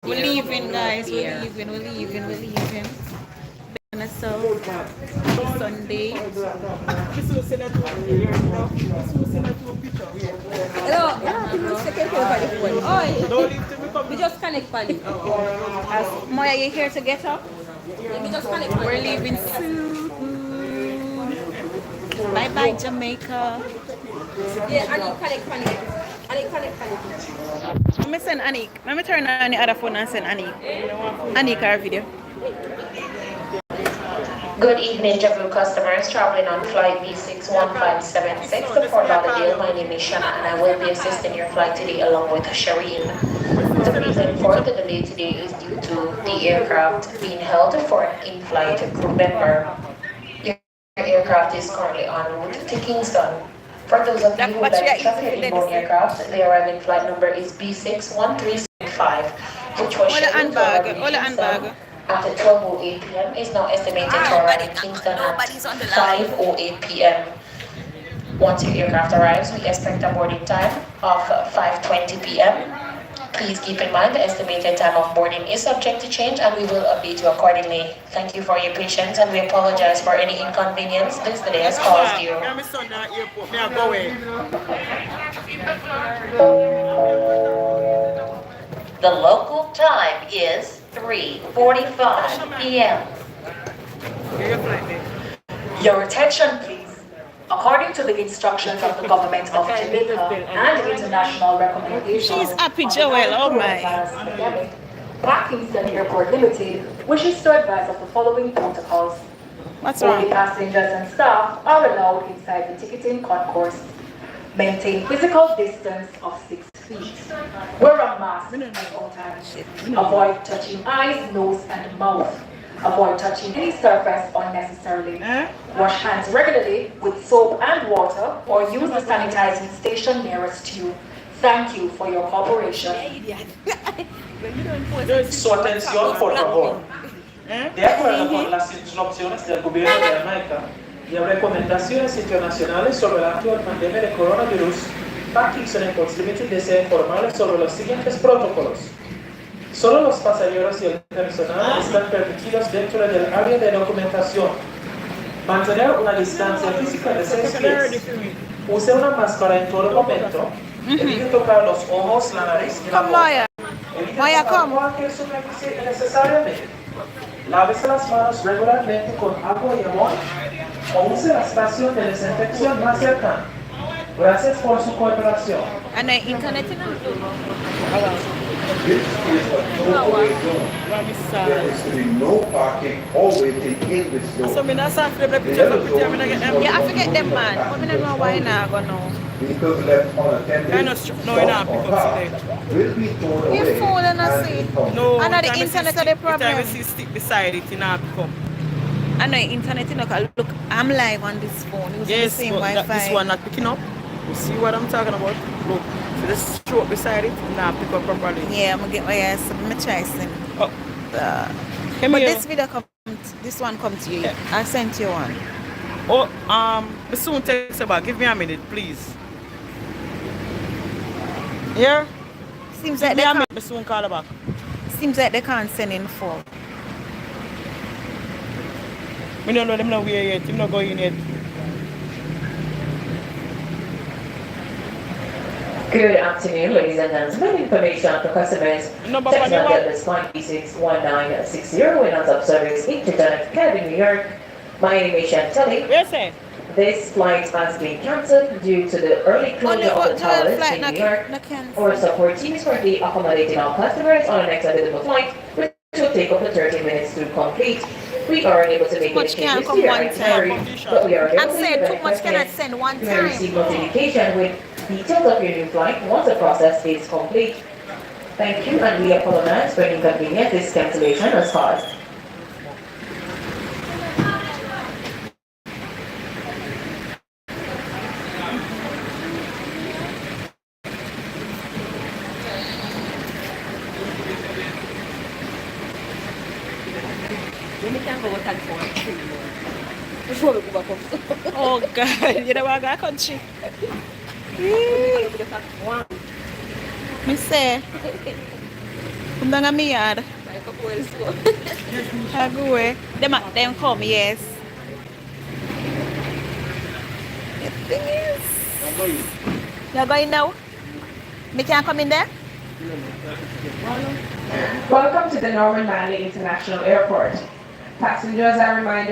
We're leaving, guys. We're leaving. On a Sunday. Hello, you second over the phone. Oh, we just connect pali. Moya, you here to get up? We just connect pali. We're leaving soon. Bye bye, Jamaica. Yeah, Annie connect pali. Annie connect pali. Let me send Anik. Let me turn on the other phone and send Anik. Anik our video. Good evening, JetBlue customers traveling on flight B61576 to Fort Lauderdale. My name is Shanna and I will be assisting your flight today along with Shireen. The reason for the delay today is due to the aircraft being held for an in-flight crew member. Your aircraft is currently en route to Kingston. For those of you who would like to travel in inbound aircraft, the arriving flight number is B61375, which was scheduled to arrive in Kingston after 12:08 p.m. is now estimated to arrive in Kingston at 5:08 p.m. Once your aircraft arrives, we expect a boarding time of 5:20 p.m. Please keep in mind the estimated time of boarding is subject to change and we will update you accordingly. Thank you for your patience and we apologize for any inconvenience this delay has caused you. The local time is 3:45 p.m. Your attention, please. According to the instructions of the government of Jamaica and international recommendations, She's happy, Joel. Oh my. Kingston Airport Limited wishes to advise of the following protocols. What's Only wrong? passengers and staff are allowed inside the ticketing concourse. Maintain physical distance of 6 feet. Wear a mask at all times. Avoid touching eyes, nose, and mouth. Avoid touching any surface unnecessarily. Wash hands regularly with soap and water or use the sanitizing station nearest to you. Thank you for your cooperation. Su atención, por favor. De acuerdo con las instrucciones del gobierno de Jamaica y recomendaciones internacionales sobre la actual pandemia de coronavirus, Kingston Airports Limited desea informarles sobre los siguientes protocolos. Solo los pasajeros y el personal están permitidos dentro del área de documentación. Mantener una distancia física de 6 pies. Use una máscara en todo momento. Evite tocar los ojos, la nariz y la boca. Evite tocar cualquier superficie innecesariamente. Lávese las manos regularmente con agua y jabón o use la estación de desinfección más cercana. Gracias por su cooperación. And the internet in This is a two-way zone. There is to be no parking or waiting in this zone. So, The other zone is yeah, I forget them, man. But I don't know why not go now. vehicles left unattended, stop or parked will be towed away You fool and I see. impounded. No, I know the internet are the problem. If you stick beside it, you know, become. I know the internet, you know, 'cause look, I'm live on this phone. It was Yes, the same but Wi-Fi. this one not picking up. You see what I'm talking about? Look, so this stroke beside it, now pick up properly. Yeah, I'm gonna get my ass. I'm gonna try send. Oh, come But here. this video come, this one come to you. Yeah. I sent you one. Oh, we soon text about. Give me a minute, please. Here? Seems Give like me they a can't, minute, we soon call her back. seems like they can't send in full. We don't know them now where yet. Him not going yet. Good afternoon, ladies and gentlemen. Information for customers. Number Text one, message is 5361960 when out of service Internet Kennedy, New York. My name is Chantelli. Yes, sir. This flight has been cancelled due to the early closure of the towers in New York. Our support team is currently accommodating our customers on an extended flight, which will take up to 30 minutes to complete. We are unable to make any Much can't changes come to your one itinerary, time. but we are I'm available saying to too much cannot send one you may receive time. notification with details of your new flight once the process is complete. Thank you, and we apologize for inconvenience this cancellation has caused. We can go with that phone. Oh God, you know what I country. Me say, Come down at me yard. Like a whole school. I go away. Them come, yes. The thing is, you're going now? Me can't come in there? Welcome to the Norman Manley International Airport. Passengers are reminded